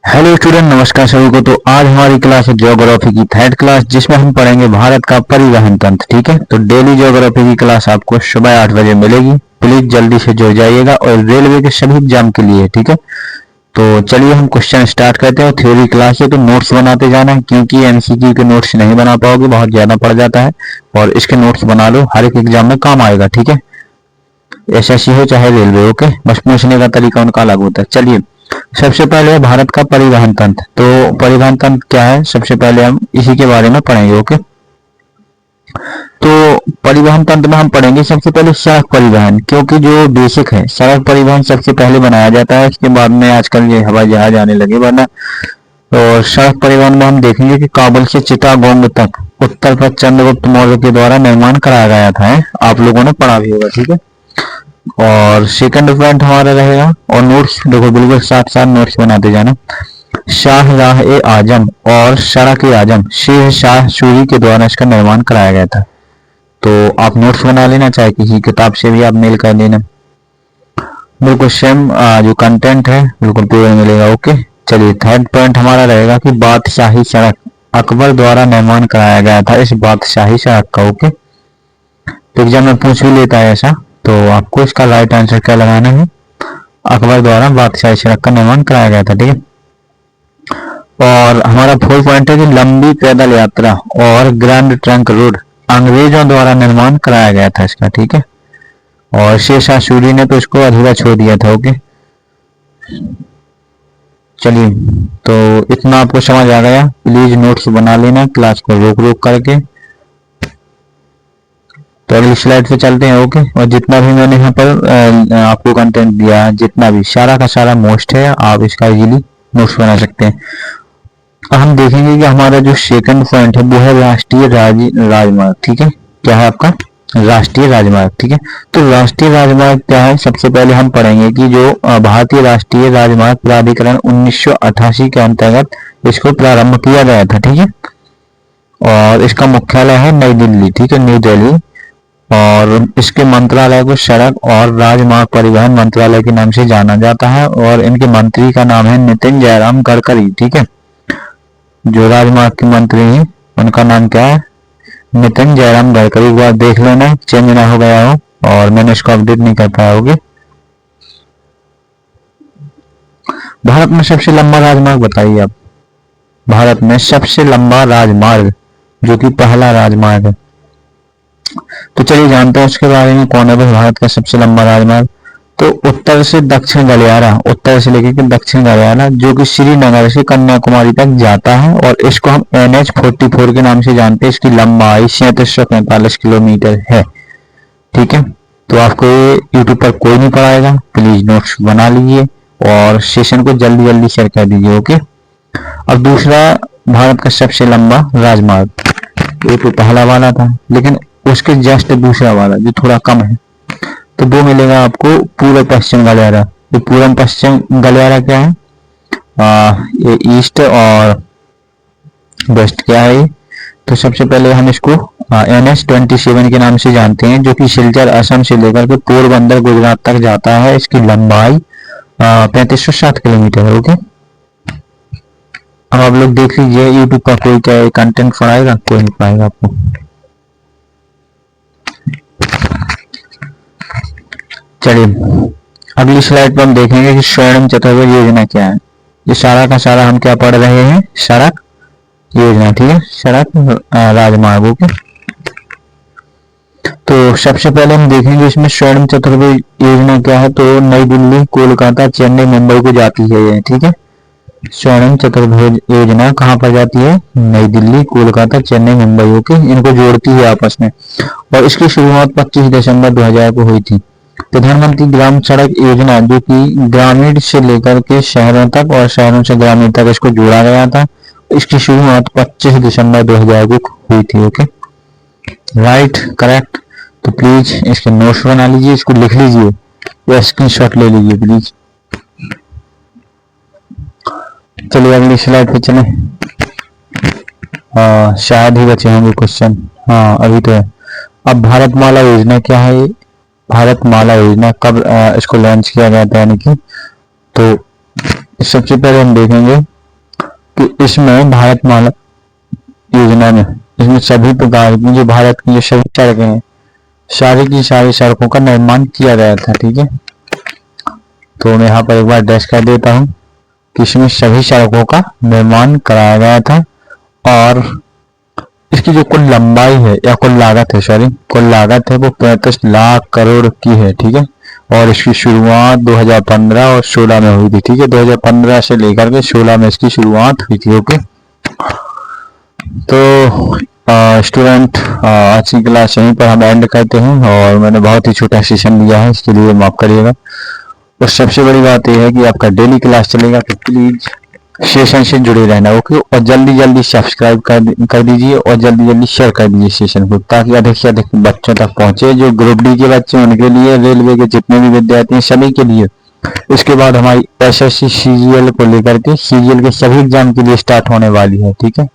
Hello student, नमस्कार सभी को। तो आज हमारी क्लास है ज्योग्राफी की थर्ड क्लास, जिसमें हम पढ़ेंगे भारत का परिवहन तंत्र। ठीक है, तो डेली ज्योग्राफी की क्लास आपको सुबह 8 बजे मिलेगी। प्लीज जल्दी से जुड़ जाइएगा और रेलवे के सभी एग्जाम के लिए। ठीक है, तो चलिए हम क्वेश्चन स्टार्ट करते हैं। थ्योरी क्लास है तो नोट्स बनाते जाना है, क्योंकि एमसीक्यू के नोट्स नहीं बना पाओगे, बहुत ज्यादा पड़ जाता है। और इसके नोट्स बना लो, हर एक एग्जाम में काम आएगा। ठीक है, एसएससी हो चाहे रेलवे, ओके, बस पूछने का तरीका उनका अलग होता है। चलिए, सबसे पहले भारत का परिवहन तंत्र। तो परिवहन तंत्र क्या है, सबसे पहले हम इसी के बारे में पढ़ेंगे। ओके, तो परिवहन तंत्र में हम पढ़ेंगे सबसे पहले सड़क परिवहन, क्योंकि जो बेसिक है सड़क परिवहन सबसे पहले बनाया जाता है, इसके बाद में आजकल ये हवाई जहाज आने लगे वरना। और सड़क परिवहन में हम देखेंगे कि काबुल से चिटागोंग तक उत्तर पर चंद्रगुप्त मौर्य के द्वारा निर्माण कराया गया था। आप लोगों ने पढ़ा भी होगा। ठीक है, और सेकंड पॉइंट हमारा रहेगा, और नोट्स देखो बिल्कुल साथ साथ नोट्स बनाते जाना। शाहजहां ए आजम और सड़क ए आजम शेर शाह सूरी के द्वारा इसका निर्माण कराया गया था। तो आप नोट्स बना लेना, चाहे किसी किताब से भी आप मेल कर लेना, बिल्कुल सेम जो कंटेंट है बिल्कुल पूरा मिलेगा। ओके, चलिए थर्ड पॉइंट हमारा रहेगा कि बादशाही सड़क अकबर द्वारा निर्माण कराया गया था, इस बादशाही सड़क का। ओके, तो एग्जाम में पूछ भी लेता है ऐसा, तो आपको इसका राइट आंसर क्या लगाना है, अकबर द्वारा बादशाही सड़क का निर्माण कराया गया था। ठीक है, और हमारा फोर्थ पॉइंट है कि लंबी पैदल यात्रा और ग्रैंड ट्रंक रोड अंग्रेजों द्वारा निर्माण कराया गया था इसका। ठीक है, और शेरशाह सूरी ने तो इसको अधूरा छोड़ दिया था। ओके, चलिए, तो इतना आपको समझ आ गया। प्लीज नोट्स बना लेना क्लास को रोक रोक करके। तो अगली स्लाइड पे चलते हैं। ओके, और जितना भी मैंने यहाँ पर आपको कंटेंट दिया, जितना भी सारा का सारा मोस्ट है, आप इसका इजीली नोट्स बना सकते हैं। हम देखेंगे कि हमारा जो सेकंड पॉइंट है वो है राष्ट्रीय राजमार्ग। ठीक है, क्या है आपका राष्ट्रीय राजमार्ग। ठीक है, तो राष्ट्रीय राजमार्ग क्या है, सबसे पहले हम पढ़ेंगे कि जो भारतीय राष्ट्रीय राजमार्ग प्राधिकरण 1988 के अंतर्गत इसको प्रारंभ किया गया था। ठीक है, और इसका मुख्यालय है नई दिल्ली। ठीक है, न्यू दिल्ली, और इसके मंत्रालय को सड़क और राजमार्ग परिवहन मंत्रालय के नाम से जाना जाता है, और इनके मंत्री का नाम है नितिन जयराम गडकरी। ठीक है, जो राजमार्ग के मंत्री हैं उनका नाम क्या है, नितिन जयराम गडकरी। एक बार देख लेना चेंज ना हो गया हो, और मैंने इसको अपडेट नहीं कर पाया होगी। भारत में सबसे लंबा राजमार्ग बताइए आप, भारत में सबसे लंबा राजमार्ग जो कि पहला राजमार्ग है। तो चलिए जानते हैं उसके बारे में, कौन है भारत का सबसे लंबा राजमार्ग। तो उत्तर से दक्षिण गलियारा, उत्तर से लेकर के दक्षिण गलियारा, जो कि श्रीनगर से कन्याकुमारी तक जाता है, और इसको हम NH44 के नाम से जानते हैं। इसकी लंबाई 3745 किलोमीटर है। ठीक है, तो आपको ये यूट्यूब पर कोई नहीं पढ़ाएगा, प्लीज नोट्स बना लीजिए और सेशन को जल्दी जल्दी शेयर कर दीजिए। ओके, अब दूसरा भारत का सबसे लंबा राजमार्ग, ये तो पहला वाला था, लेकिन उसके जस्ट दूसरा वाला जो थोड़ा कम है, तो वो मिलेगा आपको पूर्व पश्चिम गलियारा। ये पूर्व पश्चिम गलियारा क्या है, ये ईस्ट और वेस्ट क्या है ये? तो सबसे पहले हम इसको NH27 के नाम से जानते हैं, जो कि सिलचर असम से लेकर के पोरबंदर गुजरात तक जाता है। इसकी लंबाई 3560 किलोमीटर है। ओके, अब आप लोग देख लीजिए यूट्यूब का कोई क्या कंटेंट पढ़ाएगा, कोई नहीं पढ़ाएगा आपको। चलिए अगली स्लाइड पर हम देखेंगे कि स्वर्णिम चतुर्भुज योजना क्या है। ये सारा का सारा हम क्या पढ़ रहे हैं, सड़क योजना। ठीक है, सड़क राजमार्गों के। तो सबसे पहले हम देखेंगे इसमें स्वर्णिम चतुर्भुज योजना क्या है। तो नई दिल्ली, कोलकाता, चेन्नई, मुंबई को जाती है ये। ठीक है, स्वर्णिम चतुर्भुज योजना कहाँ पर जाती है, नई दिल्ली, कोलकाता, चेन्नई, मुंबई के, इनको जोड़ती है आपस में। और इसकी शुरुआत 25 दिसंबर 2000 को हुई थी। प्रधानमंत्री ग्राम सड़क योजना, जो कि ग्रामीण से लेकर के शहरों तक और शहरों से ग्रामीण तक इसको जोड़ा गया था, इसकी शुरुआत 25 दिसंबर 2000 को हुई थी। Okay, right, correct. तो प्लीज इसके नोट्स बना लीजिए, इसको लिख लीजिए या स्क्रीनशॉट ले लीजिए प्लीज। चलिए अगली स्लाइड पे चले। शायद ही बचे होंगे क्वेश्चन, हाँ अभी तो है। अब भारतमाला योजना क्या है, भारतमाला योजना कब इसको लॉन्च किया गया था, यानी कि तो सबसे पहले हम देखेंगे कि इसमें भारतमाला योजना में इसमें सभी प्रकार की जो भारत की जो सभी सड़कें हैं, सारी की सारी सड़कों का निर्माण किया गया था। ठीक है, तो मैं यहाँ पर एक बार दर्ज कर देता हूँ कि इसमें सभी सड़कों का निर्माण कराया गया था और इसकी जो कुल लंबाई है या कुल लागत है, सॉरी कुल लागत है वो 35 लाख करोड़ की है। ठीक है, और इसकी शुरुआत 2015 और 16 में हुई थी। ठीक है, 2015 से लेकर के 16 में इसकी शुरुआत हुई थी। ओके, तो स्टूडेंट आज की क्लास यहीं पर हम एंड करते हैं और मैंने बहुत ही छोटा सेशन लिया है, इसके लिए माफ करिएगा। और सबसे बड़ी बात यह है कि आपका डेली क्लास चलेगा, तो प्लीज सेशन से जुड़े रहना। ओके, और जल्दी जल्दी सब्सक्राइब कर दीजिए और जल्दी जल्दी शेयर कर दीजिए सेशन को, ताकि अधिक से अधिक बच्चों तक पहुंचे। जो ग्रुप डी के बच्चे उनके लिए, रेलवे के जितने भी विद्यार्थी हैं सभी के लिए। इसके बाद हमारी एसएससी सीजीएल को लेकर के सीजीएल के सभी एग्जाम के लिए स्टार्ट होने वाली है। ठीक है,